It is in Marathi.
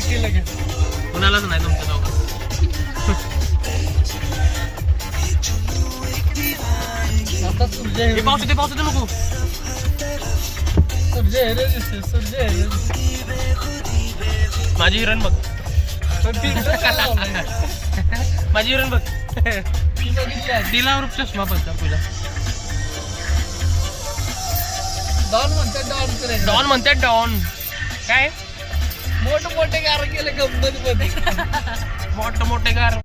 केलं की कुणालाच नाही तुमच्या दोघं. आता सूर्य हे पाऊस येते नको. सूर्य हेरे दिसते सूर्य हेरे माझी हिरण बघ. पण filter काय लावलंय? माझी हिरण बघ. ती बघितली आधी. तिला रूप चष्मा पडता तुझा. डॉन म्हणतात डॉन करायचं डॉन म्हणते डॉन. काय मोठे मोठे गार केले गंमत मध्ये मोठे मोठे गार